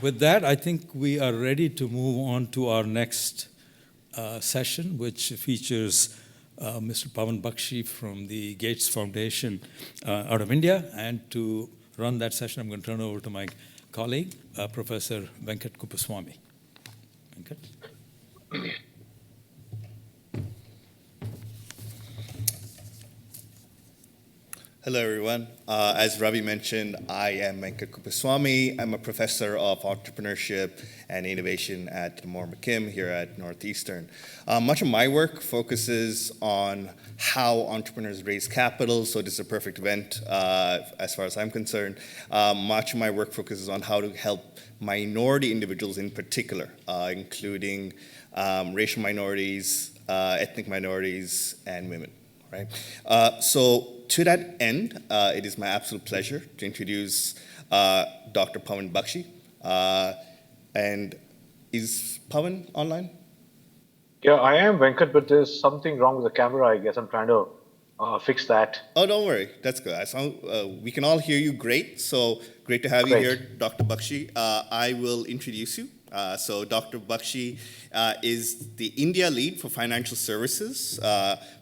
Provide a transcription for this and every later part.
With that, I think we are ready to move on to our next session, which features Mr. Pawan Bakhshi from the Gates Foundation out of India. And to run that session, I'm going to turn over to my colleague, Professor Venkat Kuppaswamy. Venkat? Hello, everyone. As Ravi mentioned, I am Venkat Kuppaswamy. I'm a professor of entrepreneurship and innovation at Moore McKim here at Northeastern. Much of my work focuses on how entrepreneurs raise capital, so this is a perfect event as far as I'm concerned. Much of my work focuses on how to help minority individuals in particular, including racial minorities, ethnic minorities, and women. Right? So to that end, it is my absolute pleasure to introduce Dr. Pawan Bakhshi. And is Pawan online? Yeah, I am, Venkat, but there's something wrong with the camera, I guess. I'm trying to fix that. Oh, don't worry. That's good. We can all hear you great. So great to have you here, Dr. Bakhshi. I will introduce you. So Dr. Bakhshi is the India lead for financial services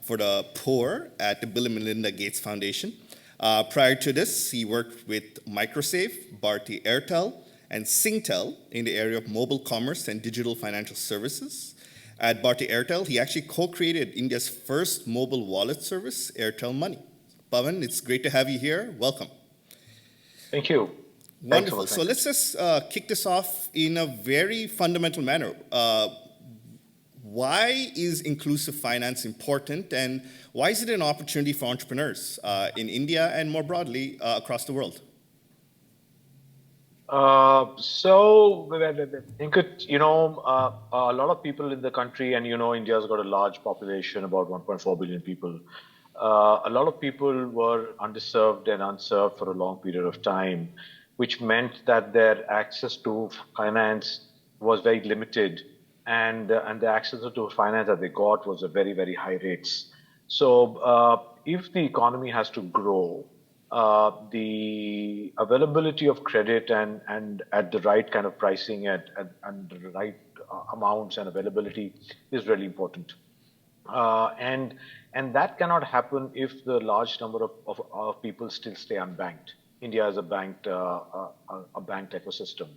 for the poor at the Bill and Melinda Gates Foundation. Prior to this, he worked with Microsafe, Bharti Airtel, and Singtel in the area of mobile commerce and digital financial services. At Bharti Airtel, he actually co-created India's first mobile wallet service, Airtel Money. Pawan, it's great to have you here. Welcome. Thank you. Wonderful. So let's just kick this off in a very fundamental manner. Why is inclusive finance important, and why is it an opportunity for entrepreneurs in India and more broadly across the world? So, Venkat, a lot of people in the country, and India's got a large population, about 1.4 billion people. A lot of people were underserved and unserved for a long period of time, which meant that their access to finance was very limited, and the access to finance that they got was at very, very high rates. So if the economy has to grow, the availability of credit and at the right kind of pricing and the right amounts and availability is really important. And that cannot happen if the large number of people still stay unbanked. India is a banked ecosystem.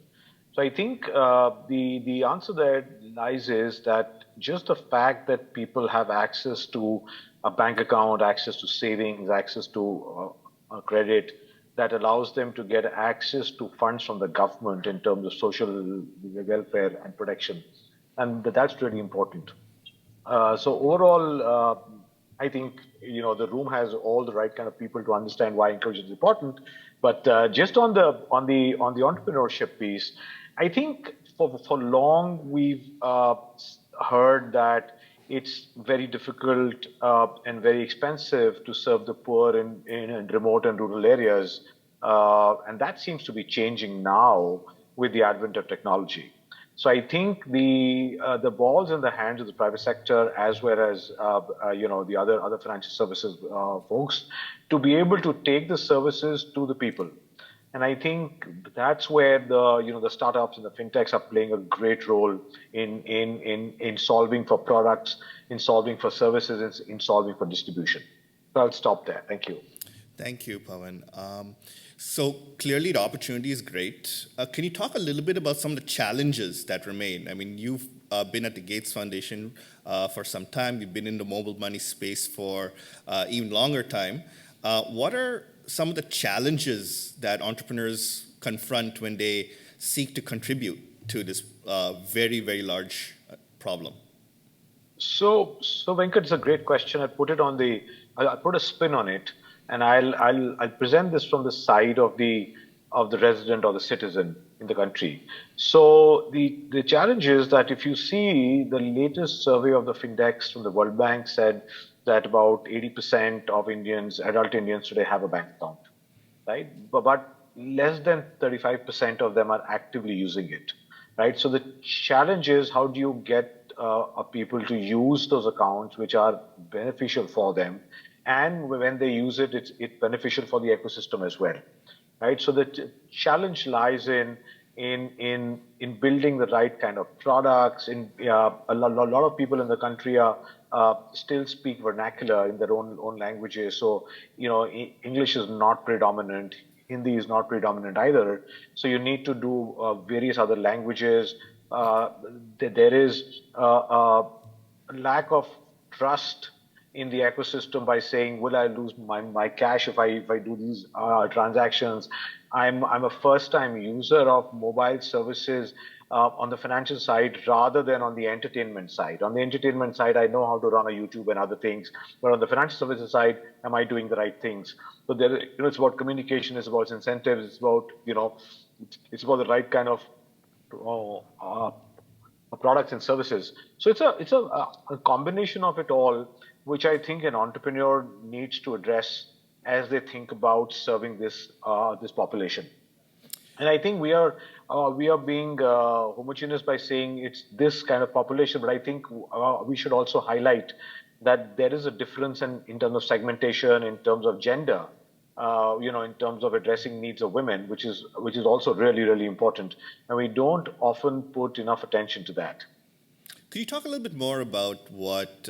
So I think the answer there lies is that just the fact that people have access to a bank account, access to savings, access to credit, that allows them to get access to funds from the government in terms of social welfare and protection. And that's really important. So overall, I think the room has all the right kind of people to understand why inclusion is important. But just on the entrepreneurship piece, I think for long we've heard that it's very difficult and very expensive to serve the poor in remote and rural areas, and that seems to be changing now with the advent of technology. So I think the ball's in the hands of the private sector as well as the other financial services folks to be able to take the services to the people. And I think that's where the startups and the fintechs are playing a great role in solving for products, in solving for services, in solving for distribution. So I'll stop there. Thank you. Thank you, Pawan. So clearly the opportunity is great. Can you talk a little bit about some of the challenges that remain? I mean, you've been at the Gates Foundation for some time. You've been in the mobile money space for even longer time. What are some of the challenges that entrepreneurs confront when they seek to contribute to this very, very large problem? So Venkat, it's a great question. I put a spin on it, and I'll present this from the side of the resident or the citizen in the country. So the challenge is that if you see the latest survey of the Findex from the World Bank said that about 80% of adult Indians today have a bank account, right? But less than 35% of them are actively using it, right? So the challenge is how do you get people to use those accounts which are beneficial for them, and when they use it, it's beneficial for the ecosystem as well, right? So the challenge lies in in building the right kind of products. A lot of people in the country are still speak vernacular in their own languages. So English is not predominant. Hindi is not predominant either. So you need to do various other languages. Uh, there is lack of trust in the ecosystem by saying, will I lose my cash if I do these transactions? I'm a first time user of mobile services on the financial side rather than on the entertainment side. On the entertainment side, I know how to run a YouTube and other things, but on the financial services side, am I doing the right things? So it's about communication, it's about incentives, it's about it's about the right kind of uh, uh, products and services. So it's a combination of it all, which I think an entrepreneur needs to address as they think about serving this population. And I think we are being homogeneous by saying it's this kind of population, but I think we should also highlight that there is a difference in terms of segmentation, in terms of gender, in terms of addressing needs of women, which is also really really important, and we don't often put enough attention to that. Could you talk a little bit more about what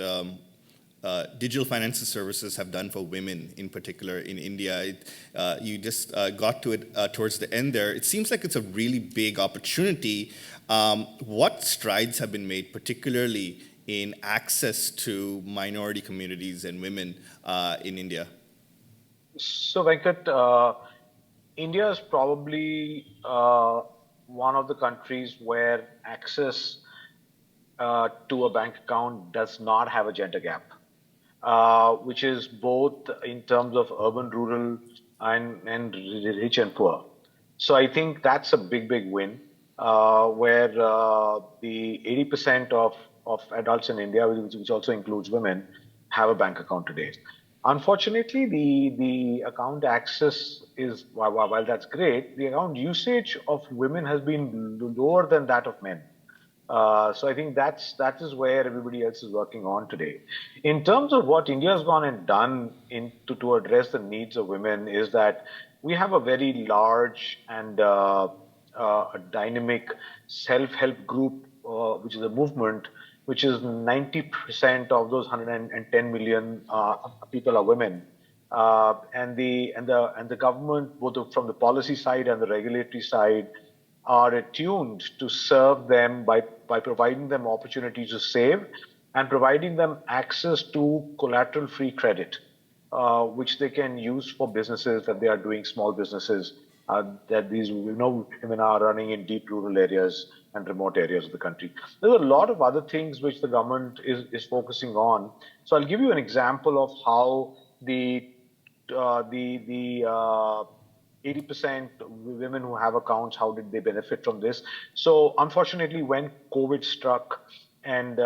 digital financial services have done for women, in particular in India? You just got to it towards the end there. It seems like it's a really big opportunity. What strides have been made, particularly in access to minority communities and women in India? So, Venkat, India is probably one of the countries where access to a bank account does not have a gender gap, which is both in terms of urban, rural, and rich and poor. So I think that's a big, big win, where the 80% of adults in India, which also includes women, have a bank account today. Unfortunately, the account access is, while that's great, the account usage of women has been lower than that of men. So I think that is where everybody else is working on today. In terms of what India has gone and done to address the needs of women is that we have a very large and a dynamic self-help group, which is a movement, which is 90% of those 110 million people are women. And the government, both from the policy side and the regulatory side, are attuned to serve them by providing them opportunities to save and providing them access to collateral free credit, which they can use for businesses that they are doing, small businesses that these women are running in deep rural areas and remote areas of the country. There's a lot of other things which the government is focusing on. So I'll give you an example of how the 80% women who have accounts, how did they benefit from this? So unfortunately, when COVID struck and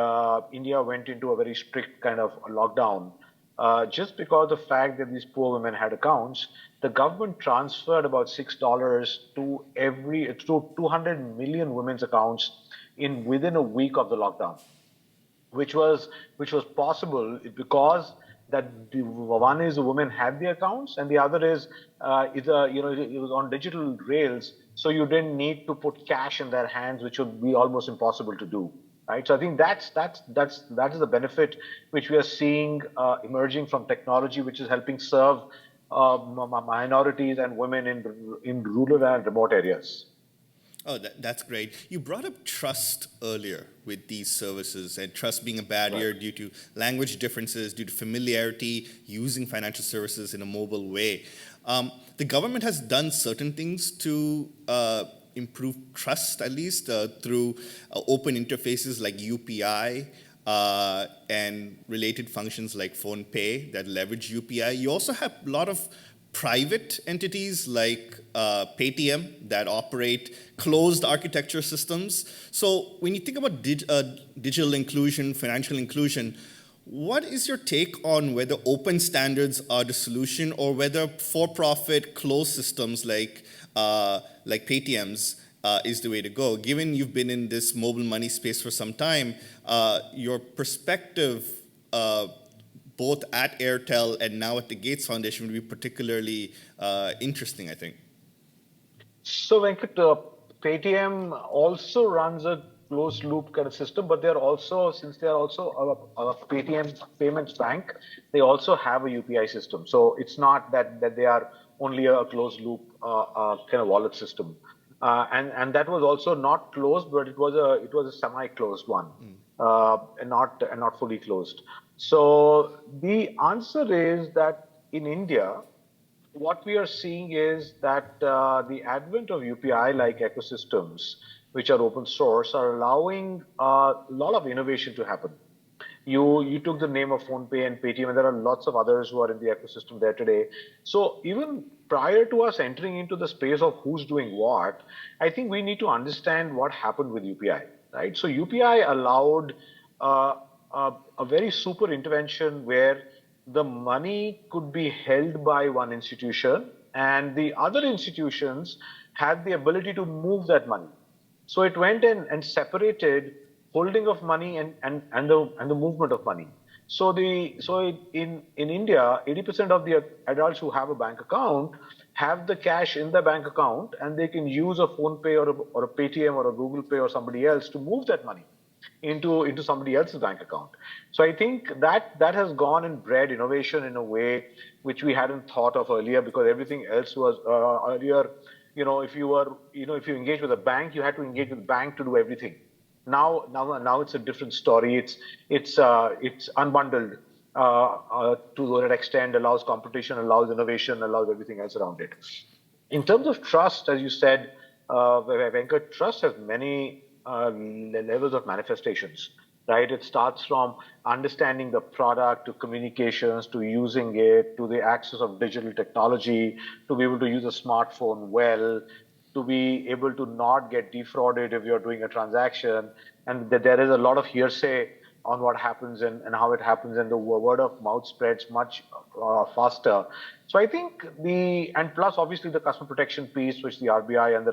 India went into a very strict kind of lockdown, just because of the fact that these poor women had accounts, the government transferred about $6 to 200 million women's accounts in within a week of the lockdown, which was possible because that one is the women had the accounts, and the other is it was on digital rails, so you didn't need to put cash in their hands, which would be almost impossible to do, right? So I think that is the benefit which we are seeing emerging from technology, which is helping serve minorities and women in rural and remote areas. Oh, that's great. You brought up trust earlier with these services, and trust being a barrier Right. due to language differences, due to familiarity using financial services in a mobile way. The government has done certain things to improve trust, at least through open interfaces like UPI. And related functions like phone pay that leverage UPI. You also have a lot of private entities like Paytm that operate closed architecture systems. So when you think about digital inclusion, financial inclusion, what is your take on whether open standards are the solution or whether for-profit closed systems like Paytm's is the way to go? Given you've been in this mobile money space for some time, your perspective both at Airtel and now at the Gates Foundation would be particularly interesting, I think. So, Venkat, Paytm also runs a closed loop kind of system, but they're also, since they're also a Paytm payments bank, they also have a UPI system. So it's not that they are only a closed loop kind of wallet system. And that was also not closed, but it was a semi-closed one, and not fully closed. So the answer is that in India, what we are seeing is that the advent of UPI-like ecosystems, which are open source, are allowing a lot of innovation to happen. You took the name of PhonePe and Paytm, and there are lots of others who are in the ecosystem there today. So even prior to us entering into the space of who's doing what, I think we need to understand what happened with UPI, right? So UPI allowed uh, a very super intervention where the money could be held by one institution and the other institutions had the ability to move that money. So it went in and separated holding of money and the movement of money. In India, 80% of the adults who have a bank account have the cash in the bank account, and they can use a phone pay or a Paytm or a Google Pay or somebody else to move that money into somebody else's bank account. So I think that has gone and bred innovation in a way which we hadn't thought of earlier, because everything else was earlier. If you engage with a bank, you had to engage with the bank to do everything. Now it's a different story. It's unbundled to that extent, allows competition, allows innovation, allows everything else around it. In terms of trust, as you said, Venkat, trust has many levels of manifestations, right? It starts from understanding the product to communications to using it to the access of digital technology to be able to use a smartphone well, to be able to not get defrauded if you're doing a transaction, and that there is a lot of hearsay on what happens and how it happens, and the word of mouth spreads much faster. So I think and plus obviously the customer protection piece, which the RBI and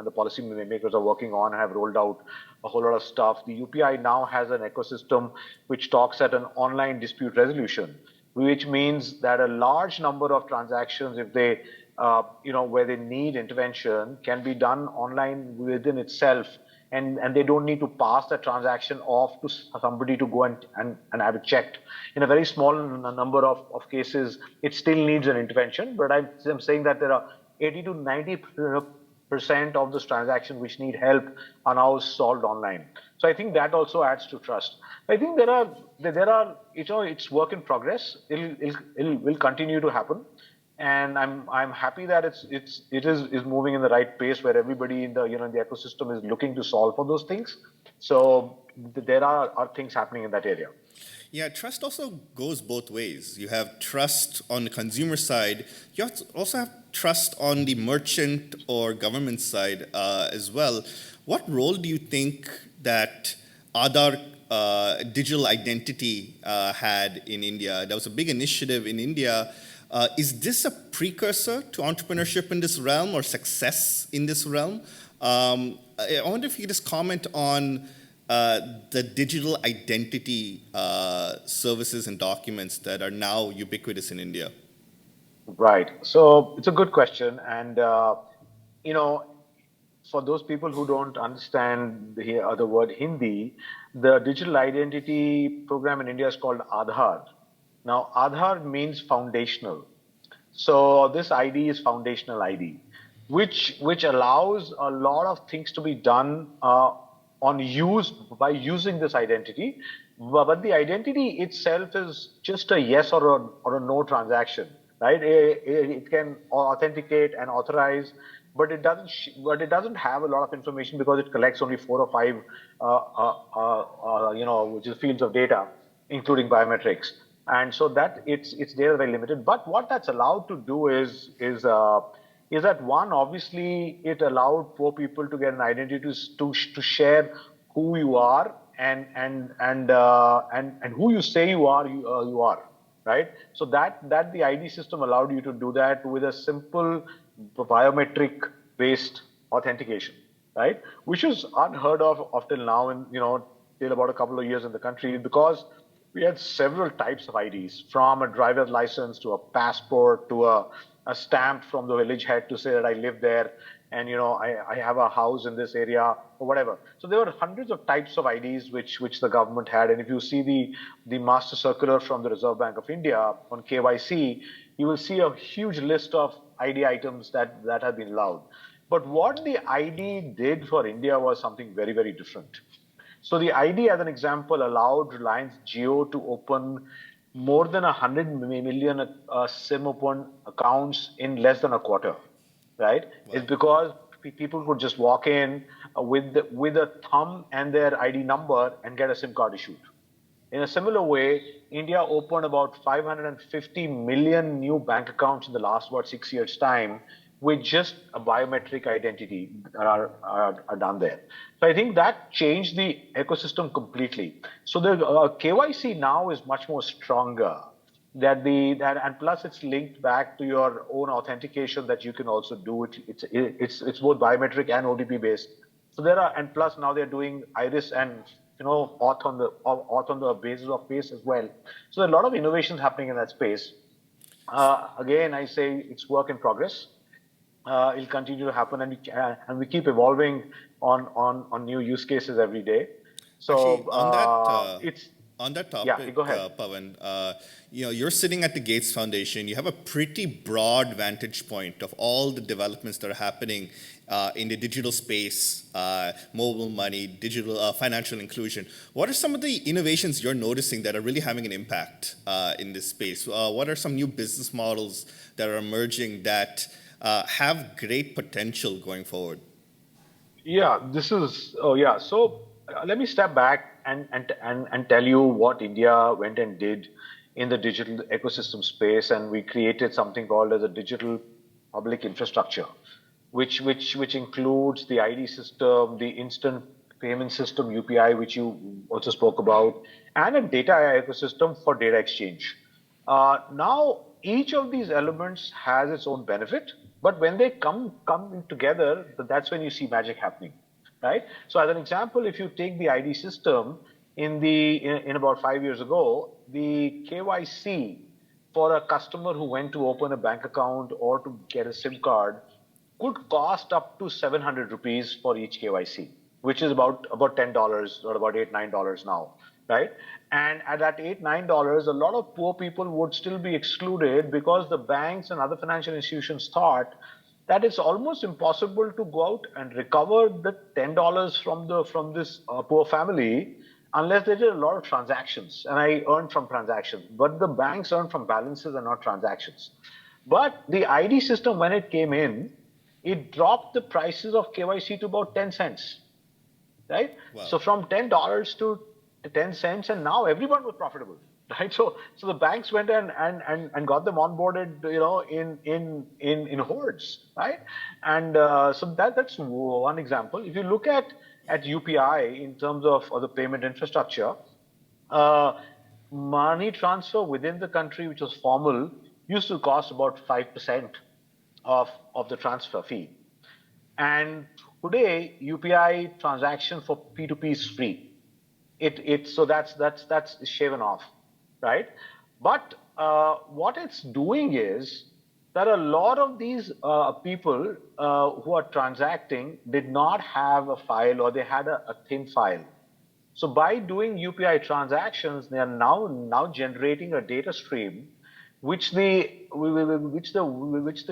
the policy makers are working on and have rolled out a whole lot of stuff. The UPI now has an ecosystem which talks at an online dispute resolution, which means that a large number of transactions, if they where they need intervention, can be done online within itself, and they don't need to pass the transaction off to somebody to go and have it checked. In a very small number of cases, it still needs an intervention, but I'm saying that there are 80 to 90% of those transactions which need help are now solved online. So I think that also adds to trust. I think it's work in progress. It will continue to happen, and I'm happy that it is moving in the right pace, where everybody in the ecosystem is looking to solve for those things. So there are things happening in that area. Yeah, trust also goes both ways. You have trust on the consumer side. Also have trust on the merchant or government side as well. What role do you think that Aadhaar digital identity had in India? There was a big initiative in India. Is this a precursor to entrepreneurship in this realm or success in this realm? I wonder if you could just comment on the digital identity services and documents that are now ubiquitous in India. Right. So it's a good question, and you know, for those people who don't understand the word Hindi, the digital identity program in India is called Aadhaar. Now, Aadhaar means foundational. So this ID is foundational ID, which allows a lot of things to be done on use by using this identity. But the identity itself is just a yes or a no transaction, right? It can authenticate and authorize, but it doesn't have a lot of information because it collects only 4 or 5 which is fields of data, including biometrics. And so that it's data very limited. But what that's allowed to do is that, one, obviously it allowed poor people to get an identity to share who you are and who you say you are, right? So that the ID system allowed you to do that with a simple biometric based authentication, right? Which is unheard of up till now, and till about a couple of years in the country, because we had several types of IDs, from a driver's license to a passport to a stamp from the village head to say that I live there. and I have a house in this area or whatever. So there were hundreds of types of IDs which the government had, and if you see the master circular from the Reserve Bank of India on KYC, you will see a huge list of ID items that have been allowed. But what the ID did for India was something very, very different. So the ID, as an example, allowed Reliance Jio to open more than 100 million SIM open accounts in less than a quarter, right? It's Wow. because people could just walk in with a thumb and their ID number and get a SIM card issued. In a similar way, India opened about 550 million new bank accounts in the last about 6 years' time with just a biometric identity that are done there. So I think that changed the ecosystem completely. So the KYC now is much more stronger. And plus it's linked back to your own authentication that you can also do it. It's both biometric and OTP based. So and plus now they're doing iris and auth on the basis of face as well. So there are a lot of innovations happening in that space. Again, I say it's work in progress. It'll continue to happen, and we keep evolving on new use cases every day. Actually, So it's on that yeah. topic, Go ahead. Pawan, you're sitting at the Gates Foundation. You have a pretty broad vantage point of all the developments that are happening in the digital space, mobile money, digital financial inclusion. What are some of the innovations you're noticing that are really having an impact in this space? What are some new business models that are emerging that have great potential going forward? Yeah, this is. Oh, yeah. So let me step back and tell you what India went and did in the digital ecosystem space, and we created something called as a digital public infrastructure, which includes the ID system, the instant payment system UPI, which you also spoke about, and a data ecosystem for data exchange. Now, each of these elements has its own benefit, but when they come together, that's when you see magic happening, right? So, as an example, if you take the ID system in about 5 years ago, the KYC for a customer who went to open a bank account or to get a SIM card could cost up to 700 rupees for each KYC, which is about $10 or about $8-9 now, right? And at that $8-9, a lot of poor people would still be excluded because the banks and other financial institutions thought that it's almost impossible to go out and recover the $10 from this poor family unless they did a lot of transactions. And I earned from transactions, but the banks earn from balances and not transactions. But the ID system, when it came in, it dropped the prices of KYC to about 10 cents, right? Wow. So from $10 to 10 cents, and now everyone was profitable, right? So the banks went and got them onboarded, in hordes, right? And so that's one example. If you look at UPI in terms of the payment infrastructure, uh, money transfer within the country, which was formal, used to cost about 5% of the transfer fee. And today, UPI transaction for P2P is free. So that's shaven off, right? But what it's doing is that a lot of these people who are transacting did not have a file, or they had a thin file. So by doing UPI transactions, they are now generating a data stream, which the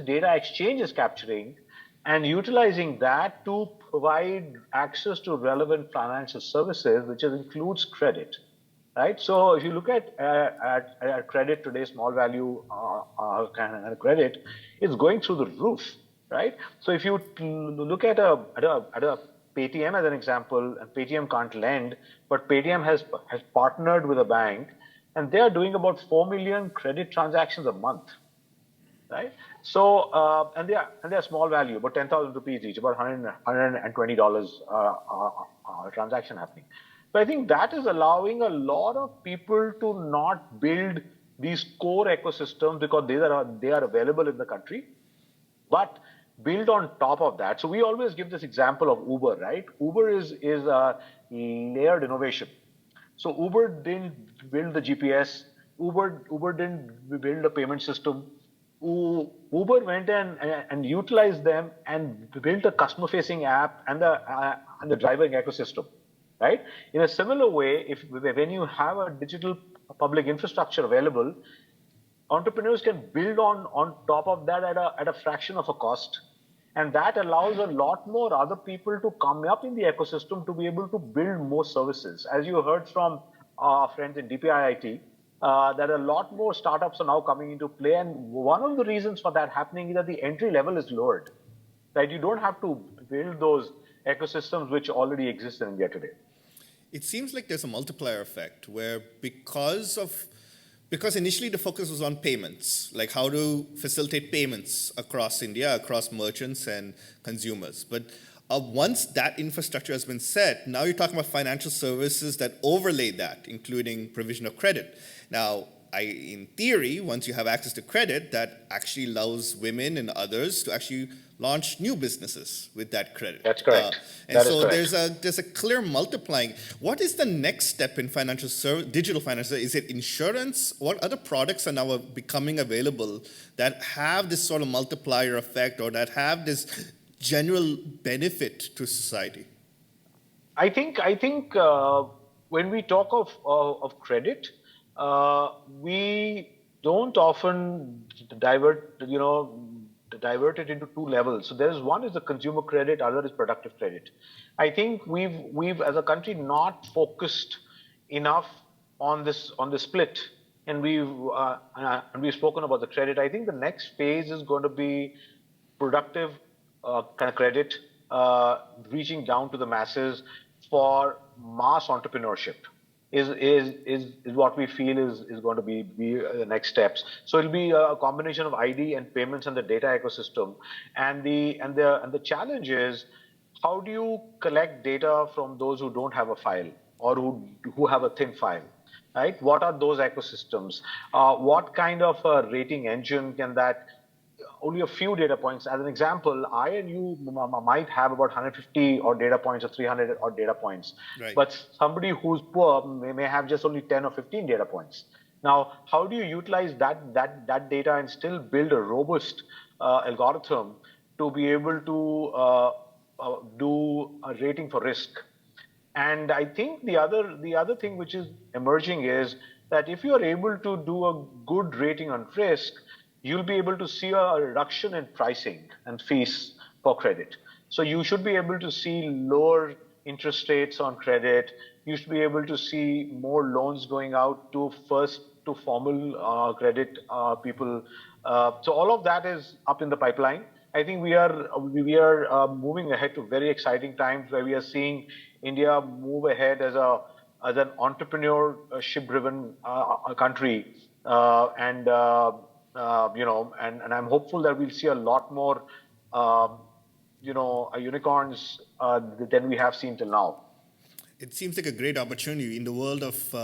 data exchange is capturing, and utilizing that to provide access to relevant financial services, which includes credit, right? So if you look at credit today, small value kind of credit is going through the roof, right? So if you look at a Paytm as an example, and Paytm can't lend, but Paytm has partnered with a bank, and they are doing about 4 million credit transactions a month, right? So and they are small value, about 10,000 rupees each, about $120 transaction happening. So I think that is allowing a lot of people to not build these core ecosystems because they are available in the country, but build on top of that. So we always give this example of Uber, right? Uber is a layered innovation. So Uber didn't build the GPS. Uber didn't build a payment system. Uber went and utilized them and built a customer-facing app and the driving ecosystem, right? In a similar way, if when you have a digital public infrastructure available, entrepreneurs can build on top of that at a fraction of a cost. And that allows a lot more other people to come up in the ecosystem to be able to build more services. As you heard from our friends in DPIIT, that a lot more startups are now coming into play. And one of the reasons for that happening is that the entry level is lowered. Right? You don't have to build those ecosystems which already exist in India today. It seems like there's a multiplier effect where because initially the focus was on payments, like how to facilitate payments across India, across merchants and consumers. But once that infrastructure has been set, now you're talking about financial services that overlay that, including provision of credit. Now, in theory, once you have access to credit, that actually allows women and others to actually launch new businesses with that credit. That's correct. And so there's a clear multiplying. What is the next step in digital finance? Is it insurance? What other products are now becoming available that have this sort of multiplier effect or that have this general benefit to society? I think when we talk of credit, we don't often divert it into two levels. So there's one is the consumer credit, other is productive credit. I think we've as a country not focused enough on this split, and we've spoken about the credit. I think the next phase is going to be productive kind of credit, reaching down to the masses for mass entrepreneurship. Is what we feel is going to be the next steps. So it'll be a combination of ID and payments and the data ecosystem. And the challenge is, how do you collect data from those who don't have a file or who have a thin file, right? What are those ecosystems? What kind of a rating engine can that? Only a few data points. As an example, I and you might have about 150 or data points or 300 or data points. Right. But somebody who's poor may have just only 10 or 15 data points. Now, how do you utilize that data and still build a robust algorithm to be able to do a rating for risk? And I think the other thing which is emerging is that if you are able to do a good rating on risk, you'll be able to see a reduction in pricing and fees for credit. So you should be able to see lower interest rates on credit. You should be able to see more loans going out to formal credit people. So all of that is up in the pipeline. I think we are moving ahead to very exciting times where we are seeing India move ahead as an entrepreneurship-driven country, and I'm hopeful that we'll see a lot more, unicorns than we have seen till now. It seems like a great opportunity in the world of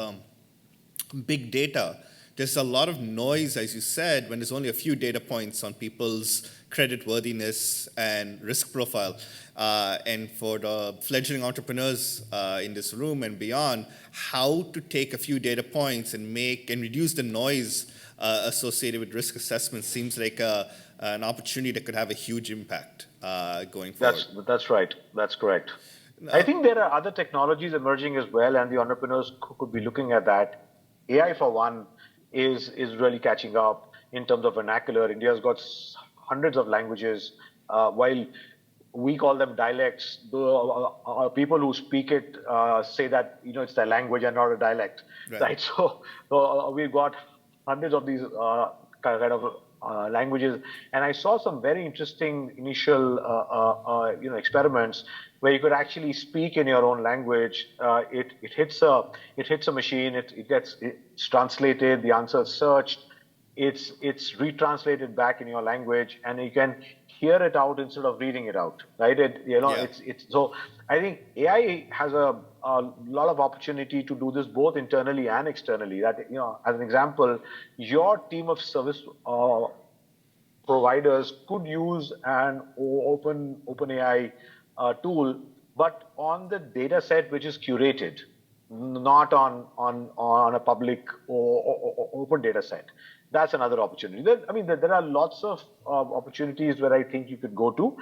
big data. There's a lot of noise, as you said, when there's only a few data points on people's credit worthiness and risk profile. And for the fledgling entrepreneurs in this room and beyond, how to take a few data points and reduce the noise associated with risk assessment seems like an opportunity that could have a huge impact going forward. That's right. That's correct. I think there are other technologies emerging as well, and the entrepreneurs could be looking at that. AI, for one, is really catching up in terms of vernacular. India's got hundreds of languages, while we call them dialects. The people who speak it say that it's their language and not a dialect, right? So we've got hundreds of these kind of languages, and I saw some very interesting initial experiments where you could actually speak in your own language. It hits a machine. It's translated. The answer is searched. It's retranslated back in your language, and you can hear it out instead of reading it out, right? So I think AI has a lot of opportunity to do this both internally and externally. That as an example, your team of service providers could use an open AI tool, but on the data set which is curated, not on a public or open data set. That's another opportunity. There are lots of opportunities where I think you could go to.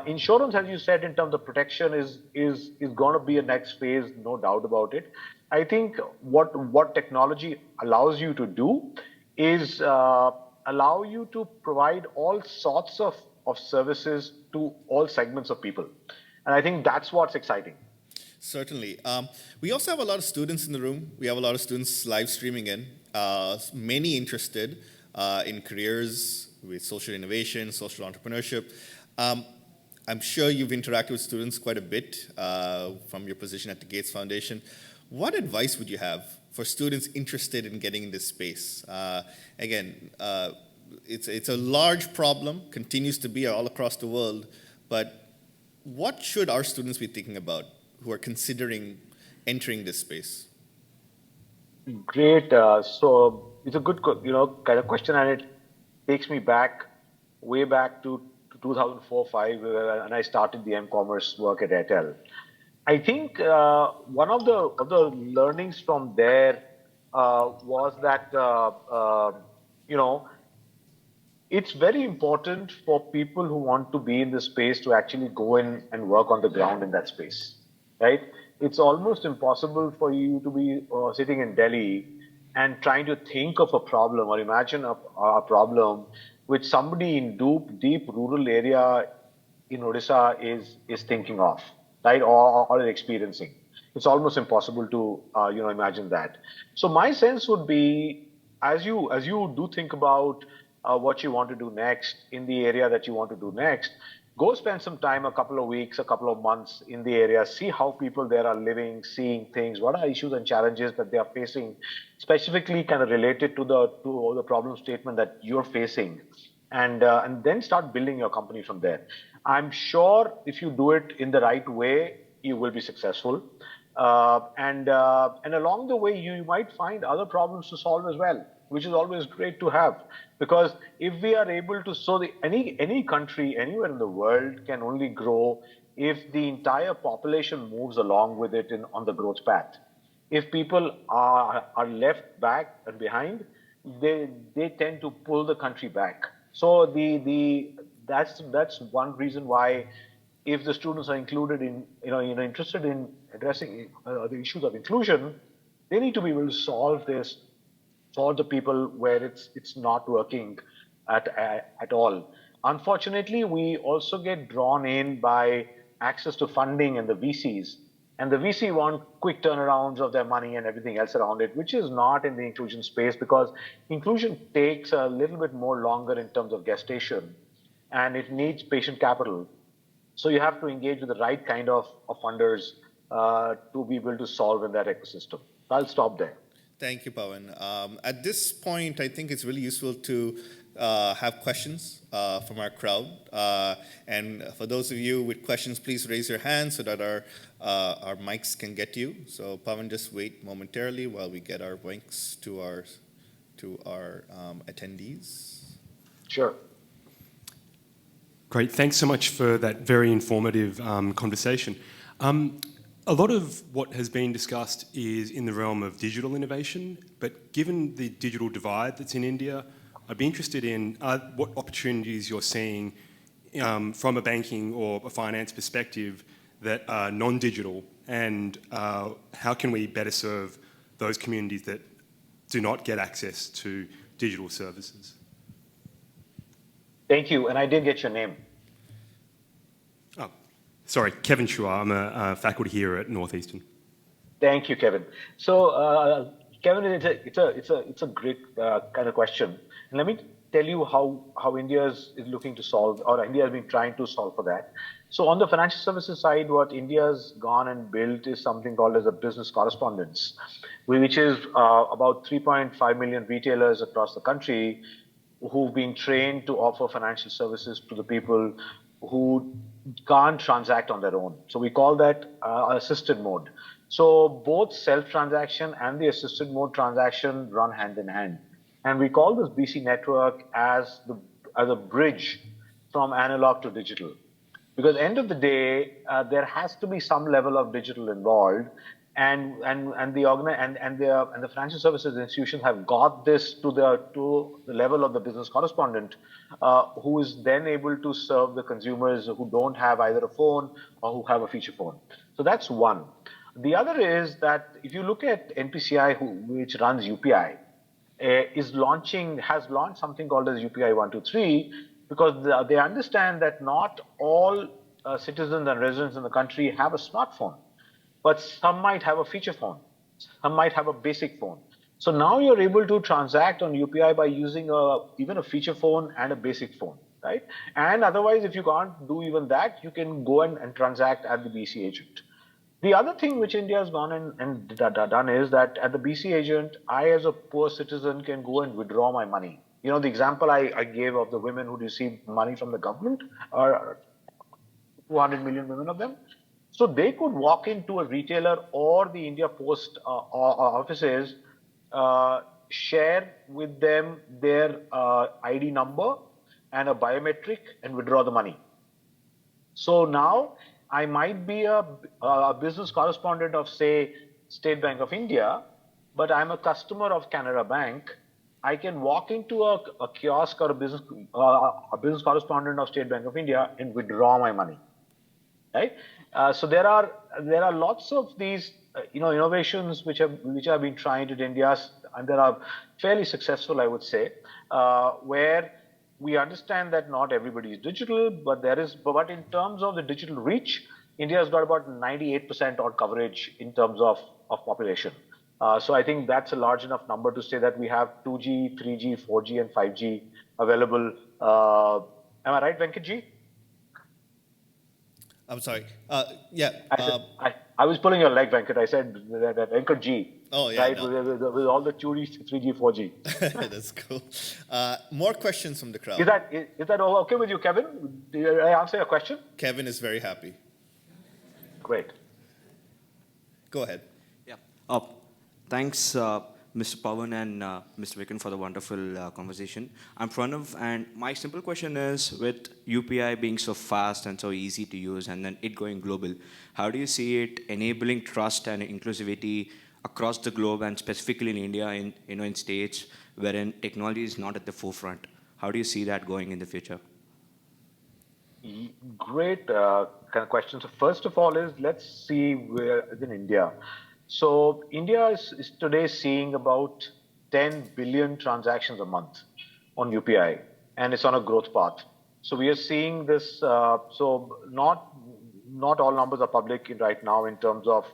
Insurance, as you said, in terms of protection, is going to be a next phase, no doubt about it. I think what technology allows you to do is allow you to provide all sorts of services to all segments of people, and I think that's what's exciting. Certainly. We also have a lot of students in the room. We have a lot of students live streaming in, many interested in careers with social innovation, social entrepreneurship. I'm sure you've interacted with students quite a bit from your position at the Gates Foundation. What advice would you have for students interested in getting in this space? Again, it's a large problem, continues to be all across the world, but what should our students be thinking about who are considering entering this space? Great. So it's a good, kind of question, and it takes me way back to 2004-5, when I started the M-commerce work at Airtel. I think one of the learnings from there was that it's very important for people who want to be in this space to actually go in and work on the ground in that space, right? It's almost impossible for you to be sitting in Delhi and trying to think of a problem or imagine a problem which somebody in deep rural area in Odisha is thinking of, right, or is experiencing. It's almost impossible to imagine that. So my sense would be, as you do think about what you want to do next in the area that you want to do next, go spend some time, a couple of weeks, a couple of months in the area, see how people there are living, seeing things, what are issues and challenges that they are facing, specifically kind of related to the problem statement that you're facing, and then start building your company from there. I'm sure if you do it in the right way, you will be successful. And along the way, you might find other problems to solve as well, which is always great to have. Because if we are able to, any country anywhere in the world can only grow if the entire population moves along with it on the growth path. If people are left back and behind, they tend to pull the country back. So that's one reason why, if the students are included in interested in addressing the issues of inclusion, they need to be able to solve this for the people where it's not working at all. Unfortunately, we also get drawn in by access to funding and the VCs. And the VC want quick turnarounds of their money and everything else around it, which is not in the inclusion space, because inclusion takes a little bit more longer in terms of gestation, and it needs patient capital. So you have to engage with the right kind of funders to be able to solve in that ecosystem. I'll stop there. Thank you, Pawan. At this point, I think it's really useful to have questions from our crowd. And for those of you with questions, please raise your hand so that our mics can get you. So Pawan, just wait momentarily while we get our mics to our attendees. Sure. Great. Thanks so much for that very informative conversation. A lot of what has been discussed is in the realm of digital innovation, but given the digital divide that's in India, I'd be interested in what opportunities you're seeing from a banking or a finance perspective that are non-digital, and how can we better serve those communities that do not get access to digital services? Thank you, and I didn't get your name. Oh, sorry, Kevin Chua. I'm a faculty here at Northeastern. Thank you, Kevin. So, Kevin, it's a great kind of question, and let me tell you how India is looking to solve, or India has been trying to solve for that. So, on the financial services side, what India's gone and built is something called as a business correspondence, which is about 3.5 million retailers across the country who've been trained to offer financial services to the people who can't transact on their own. So we call that assisted mode. So both self-transaction and the assisted mode transaction run hand in hand. And we call this BC network as a bridge from analog to digital. Because at the end of the day, there has to be some level of digital involved. and the financial services institutions have got this to the level of the business correspondent, who is then able to serve the consumers who don't have either a phone or who have a feature phone. So that's one. The other is that if you look at NPCI, which runs UPI, has launched something called as UPI 123, because they understand that not all citizens and residents in the country have a smartphone, but some might have a feature phone, some might have a basic phone. So now you're able to transact on UPI by using even a feature phone and a basic phone, right? And otherwise, if you can't do even that, you can go and transact at the BC agent. The other thing which India has gone and done is that at the BC agent, I as a poor citizen can go and withdraw my money. You know, the example I gave of the women who received money from the government, or 200 million women of them. So they could walk into a retailer or the India Post offices, share with them their ID number and a biometric, and withdraw the money. So now I might be a business correspondent of, say, State Bank of India, but I'm a customer of Canara Bank. I can walk into a kiosk or a business correspondent of State Bank of India and withdraw my money, right? So there are lots of these innovations which have been tried in India, and they are fairly successful, I would say, where we understand that not everybody is digital, but in terms of the digital reach, India has got about 98% odd coverage in terms of population. So I think that's a large enough number to say that we have 2G, 3G, 4G, and 5G available. Am I right, Venkatji? I'm sorry. Yeah. I was pulling your leg, Venkat. I said that Venkat G. Oh, yeah. Right, No. with all the 2G, 3G, 4G. That's cool. More questions from the crowd. Is that all okay with you, Kevin? Did I answer your question? Kevin is very happy. Great. Go ahead. Yeah. Thanks, Mr. Pawan and Mr. Vikram, for the wonderful conversation. I'm Pranav, and my simple question is, with UPI being so fast and so easy to use, and then it going global, how do you see it enabling trust and inclusivity across the globe, and specifically in India, in states wherein technology is not at the forefront? How do you see that going in the future? Great kind of question. So first of all, let's see where in India. So India is today seeing about 10 billion transactions a month on UPI, and it's on a growth path. So we are seeing this. So not all numbers are public right now in terms of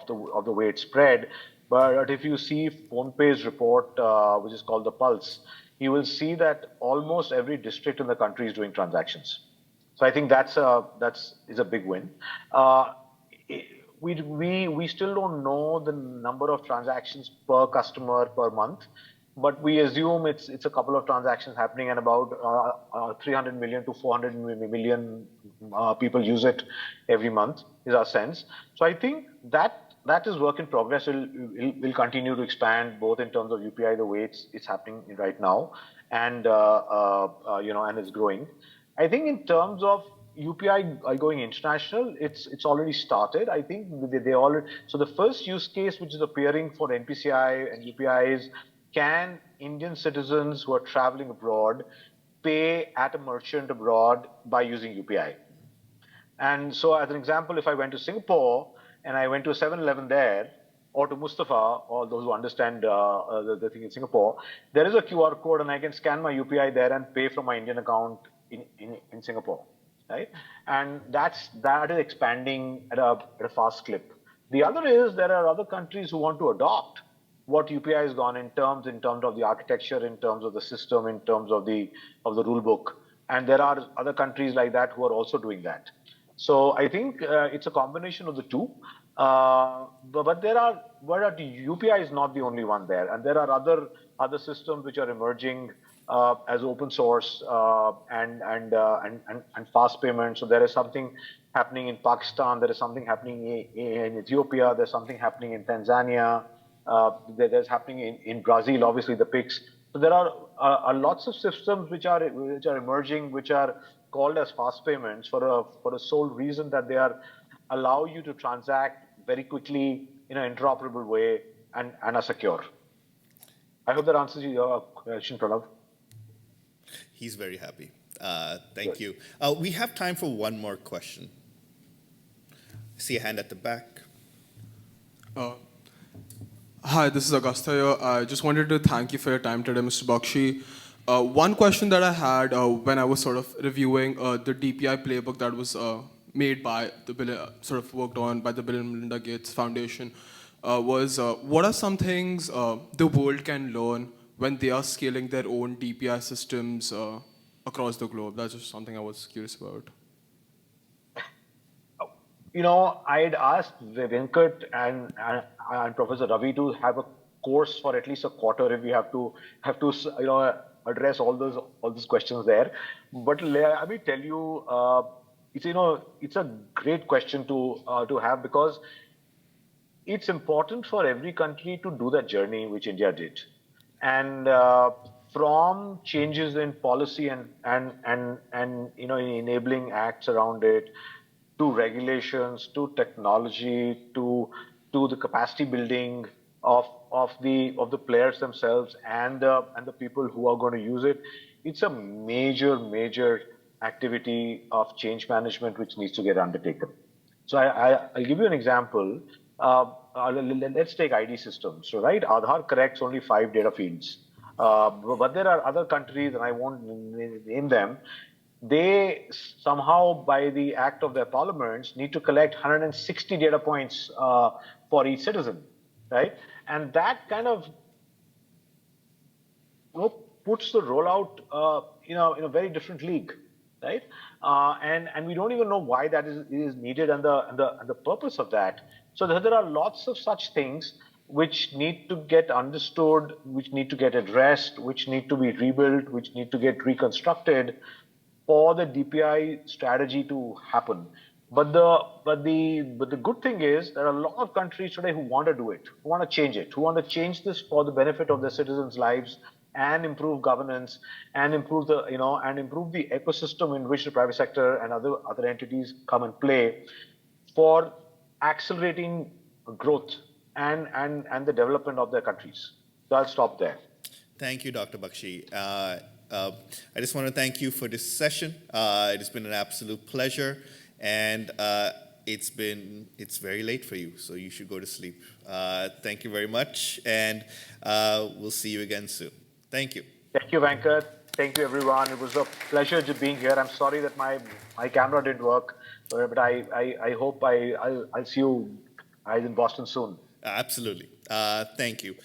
the way it's spread. But if you see PhonePe's report, which is called the Pulse, you will see that almost every district in the country is doing transactions. So I think that's a big win. We still don't know the number of transactions per customer per month, but we assume it's a couple of transactions happening, and about 300 million to 400 million people use it every month, is our sense. So I think that is work in progress. Will continue to expand both in terms of UPI, the way it's happening right now, and and it's growing. I think in terms of UPI going international, it's already started. I think they already. So the first use case which is appearing for NPCI and UPI is, can Indian citizens who are traveling abroad pay at a merchant abroad by using UPI? And so, as an example, if I went to Singapore and I went to a 7-Eleven there, or to Mustafa, or those who understand the thing in Singapore, there is a QR code, and I can scan my UPI there and pay from my Indian account in Singapore, right? And that is expanding at a fast clip. The other is, there are other countries who want to adopt what UPI has gone in terms of the architecture, in terms of the system, in terms of the rule book, and there are other countries like that who are also doing that. So I think it's a combination of the two. But UPI is not the only one there, and there are other systems which are emerging as open source and fast payments. So there is something happening in Pakistan, there is something happening in Ethiopia, there's something happening in Tanzania, there's happening in Brazil, obviously the PIX. So there are lots of systems which are emerging, which are called as fast payments for a sole reason that they allow you to transact very quickly in an interoperable way and are secure. I hope that answers your question, Pranav. He's very happy. Thank you. We have time for one more question. I see a hand at the back. Hi, this is Augusta here. I just wanted to thank you for your time today, Mr. Bakhshi. One question that I had when I was sort of reviewing the DPI playbook that was made by the sort of worked on by the Bill and Melinda Gates Foundation was what are some things the world can learn when they are scaling their own DPI systems across the globe? That's just something I was curious about. I'd asked Venkat and Professor Ravi to have a course for at least a quarter if we have to address all those questions there. But let me tell you, it's a great question to have, because it's important for every country to do that journey which India did, and from changes in policy and in enabling acts around it, to regulations, to technology, to the capacity building of the players themselves and the people who are going to use it. It's a major activity of change management which needs to get undertaken. So I'll give you an example. Let's take ID systems. So right, Aadhaar corrects only 5 data fields, but there are other countries, and I won't name them. They somehow, by the act of their parliaments, need to collect 160 data points for each citizen, right? And that kind of puts the rollout in a very different league, right? And we don't even know why that is needed and the purpose of that. So there are lots of such things which need to get understood, which need to get addressed, which need to be rebuilt, which need to get reconstructed for the DPI strategy to happen. But the good thing is there are a lot of countries today who want to do it, who want to change it, who want to change this for the benefit of their citizens' lives and improve governance and improve the ecosystem in which the private sector and other entities come and play for accelerating growth and the development of their countries. So I'll stop there. Thank you, Dr. Bakhshi. I just want to thank you for this session. It has been an absolute pleasure, and it's very late for you, so you should go to sleep. Thank you very much, and we'll see you again soon. Thank you. Thank you, Venkat. Thank you, everyone. It was a pleasure to being here. I'm sorry that my camera didn't work, but I hope I'll see you guys in Boston soon. Absolutely. Thank you.